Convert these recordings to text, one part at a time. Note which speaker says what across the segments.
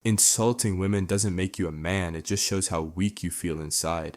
Speaker 1: Insulting women doesn't make you a man, it just shows how weak you feel inside.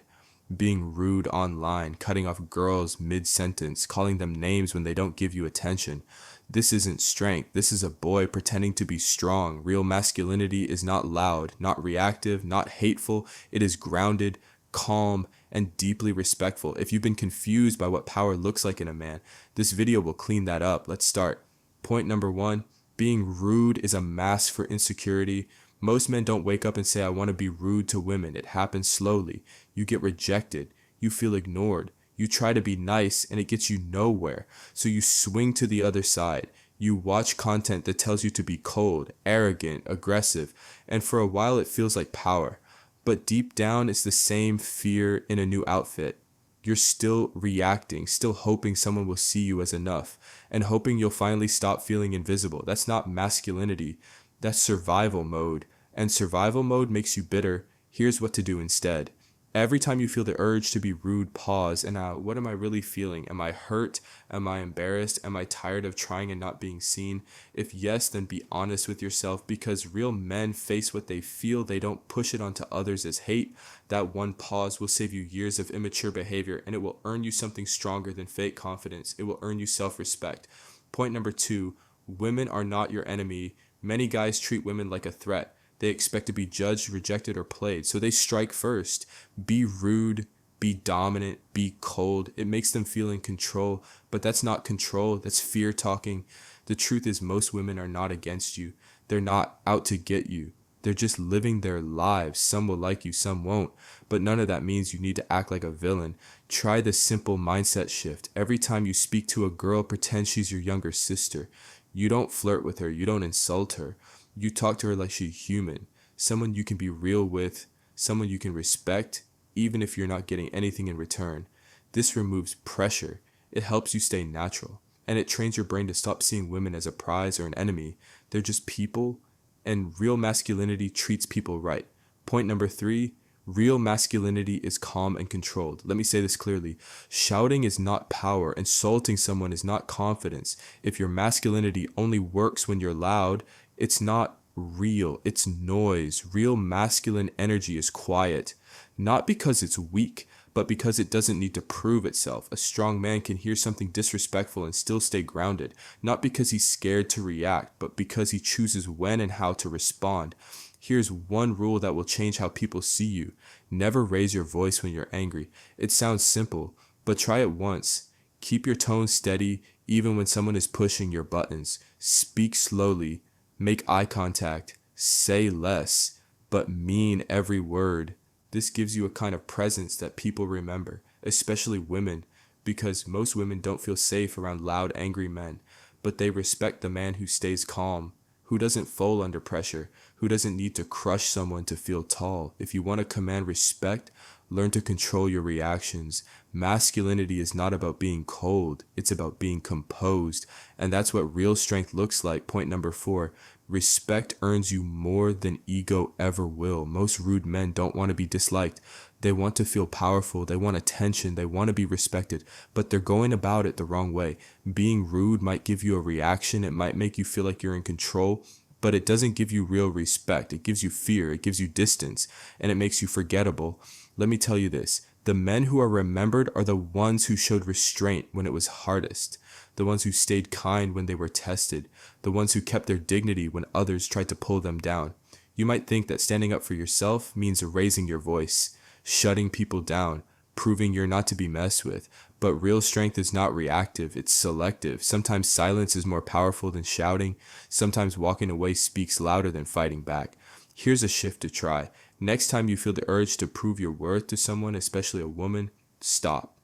Speaker 1: Being rude online, cutting off girls mid sentence, calling them names when they don't give you attention. This isn't strength, this is a boy pretending to be strong. Real masculinity is not loud, not reactive, not hateful. It is grounded, calm, and deeply respectful. If you've been confused by what power looks like in a man, this video will clean that up. Let's start. Point number one, being rude is a mask for insecurity. Most men don't wake up and say, I want to be rude to women. It happens slowly. You get rejected. You feel ignored. You try to be nice and it gets you nowhere. So you swing to the other side. You watch content that tells you to be cold, arrogant, aggressive, and for a while it feels like power. But deep down, it's the same fear in a new outfit. You're still reacting, still hoping someone will see you as enough, and hoping you'll finally stop feeling invisible. That's not masculinity. That's survival mode. And survival mode makes you bitter. Here's what to do instead. Every time you feel the urge to be rude, pause and what am I really feeling? Am I hurt? Am I embarrassed? Am I tired of trying and not being seen? If yes, then be honest with yourself, because real men face what they feel. They don't push it onto others as hate. That one pause will save you years of immature behavior, and it will earn you something stronger than fake confidence. It will earn you self-respect. Point number two, women are not your enemy. Many guys treat women like a threat. They expect to be judged, rejected, or played, so they strike first. Be rude, be dominant, be cold. It makes them feel in control, but that's not control, that's fear talking. The truth is most women are not against you. They're not out to get you. They're just living their lives. Some will like you, some won't, but none of that means you need to act like a villain. Try the simple mindset shift. Every time you speak to a girl, pretend she's your younger sister. You don't flirt with her, you don't insult her. You talk to her like she's human, someone you can be real with, someone you can respect, even if you're not getting anything in return. This removes pressure. It helps you stay natural, and it trains your brain to stop seeing women as a prize or an enemy. They're just people, and real masculinity treats people right. Point number three, real masculinity is calm and controlled. Let me say this clearly. Shouting is not power. Insulting someone is not confidence. If your masculinity only works when you're loud, it's not real. It's noise. Real masculine energy is quiet. Not because it's weak, but because it doesn't need to prove itself. A strong man can hear something disrespectful and still stay grounded. Not because he's scared to react, but because he chooses when and how to respond. Here's one rule that will change how people see you. Never raise your voice when you're angry. It sounds simple, but try it once. Keep your tone steady even when someone is pushing your buttons. Speak slowly. Make eye contact. Say less, but mean every word. This gives you a kind of presence that people remember, especially women, because most women don't feel safe around loud, angry men, but they respect the man who stays calm, who doesn't fold under pressure, who doesn't need to crush someone to feel tall. If you want to command respect, learn to control your reactions. Masculinity is not about being cold, it's about being composed, and that's what real strength looks like. Point number four, respect earns you more than ego ever will. Most rude men don't want to be disliked. They want to feel powerful, they want attention, they want to be respected, but they're going about it the wrong way. Being rude might give you a reaction, it might make you feel like you're in control, but it doesn't give you real respect. It gives you fear, it gives you distance, and it makes you forgettable. Let me tell you this, the men who are remembered are the ones who showed restraint when it was hardest, the ones who stayed kind when they were tested, the ones who kept their dignity when others tried to pull them down. You might think that standing up for yourself means raising your voice, shutting people down, proving you're not to be messed with. But real strength is not reactive, it's selective. Sometimes silence is more powerful than shouting. Sometimes walking away speaks louder than fighting back. Here's a shift to try. Next time you feel the urge to prove your worth to someone, especially a woman, stop.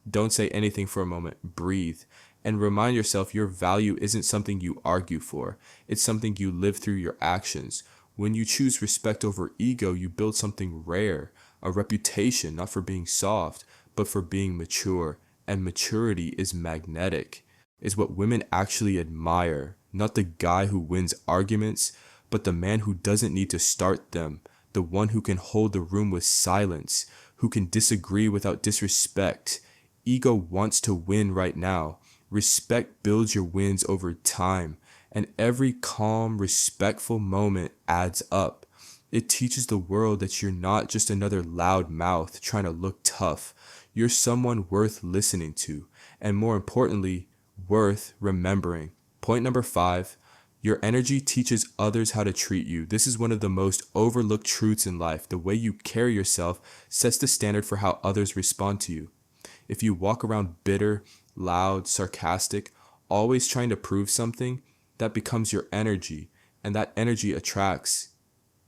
Speaker 1: Don't say anything for a moment. Breathe. And remind yourself your value isn't something you argue for. It's something you live through your actions. When you choose respect over ego, you build something rare. A reputation, not for being soft, but for being mature. And maturity is magnetic. It's what women actually admire. Not the guy who wins arguments, but the man who doesn't need to start them. The one who can hold the room with silence. Who can disagree without disrespect. Ego wants to win right now. Respect builds your wins over time, and every calm, respectful moment adds up. It teaches the world that you're not just another loud mouth trying to look tough. You're someone worth listening to, and more importantly, worth remembering. Point number 5, your energy teaches others how to treat you. This is one of the most overlooked truths in life. The way you carry yourself sets the standard for how others respond to you. If you walk around bitter, loud, sarcastic, always trying to prove something, that becomes your energy, and that energy attracts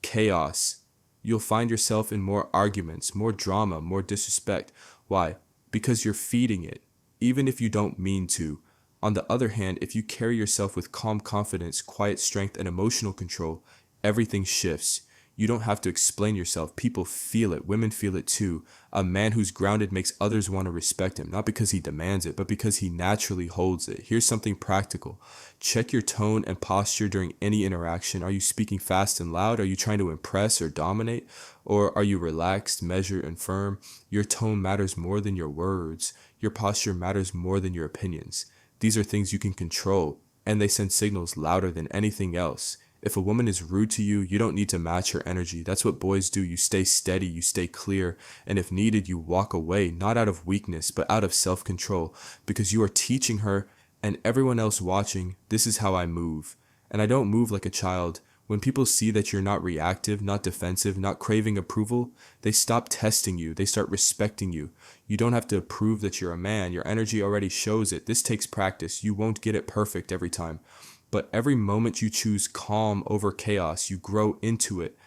Speaker 1: chaos. You'll find yourself in more arguments, more drama, more disrespect. Why? Because you're feeding it, even if you don't mean to. On the other hand, if you carry yourself with calm confidence, quiet strength, and emotional control, everything shifts. You don't have to explain yourself. People feel it. Women feel it too. A man who's grounded makes others want to respect him, not because he demands it, but because he naturally holds it. Here's something practical. Check your tone and posture during any interaction. Are you speaking fast and loud? Are you trying to impress or dominate? Or are you relaxed, measured, and firm? Your tone matters more than your words. Your posture matters more than your opinions. These are things you can control, and they send signals louder than anything else. If a woman is rude to you, you don't need to match her energy. That's what boys do. You stay steady, you stay clear, and if needed, you walk away, not out of weakness, but out of self-control, because you are teaching her and everyone else watching, this is how I move. And I don't move like a child. When people see that you're not reactive, not defensive, not craving approval, they stop testing you. They start respecting you. You don't have to prove that you're a man. Your energy already shows it. This takes practice. You won't get it perfect every time. But every moment you choose calm over chaos, you grow into it.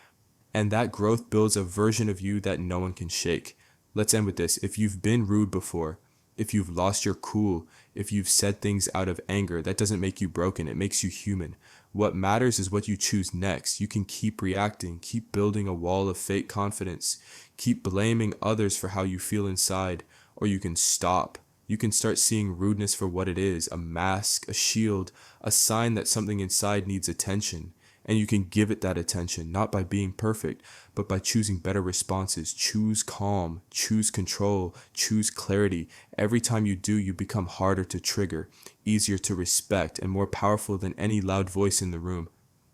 Speaker 1: And that growth builds a version of you that no one can shake. Let's end with this. If you've been rude before, if you've lost your cool, if you've said things out of anger, that doesn't make you broken. It makes you human. What matters is what you choose next. You can keep reacting, keep building a wall of fake confidence, keep blaming others for how you feel inside, or you can stop. You can start seeing rudeness for what it is, a mask, a shield, a sign that something inside needs attention. And you can give it that attention, not by being perfect, but by choosing better responses. Choose calm, choose control, choose clarity. Every time you do, you become harder to trigger, easier to respect, and more powerful than any loud voice in the room.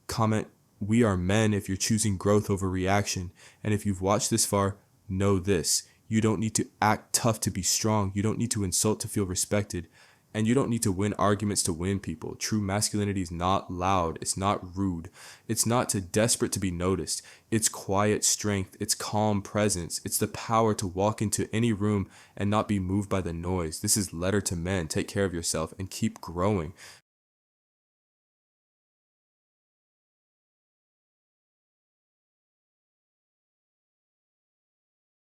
Speaker 1: Comment, "We are men," if you're choosing growth over reaction. And if you've watched this far, know this. You don't need to act tough to be strong. You don't need to insult to feel respected. And you don't need to win arguments to win people. True masculinity is not loud. It's not rude. It's not too desperate to be noticed. It's quiet strength. It's calm presence. It's the power to walk into any room and not be moved by the noise. This is letter to men. Take care of yourself and keep growing,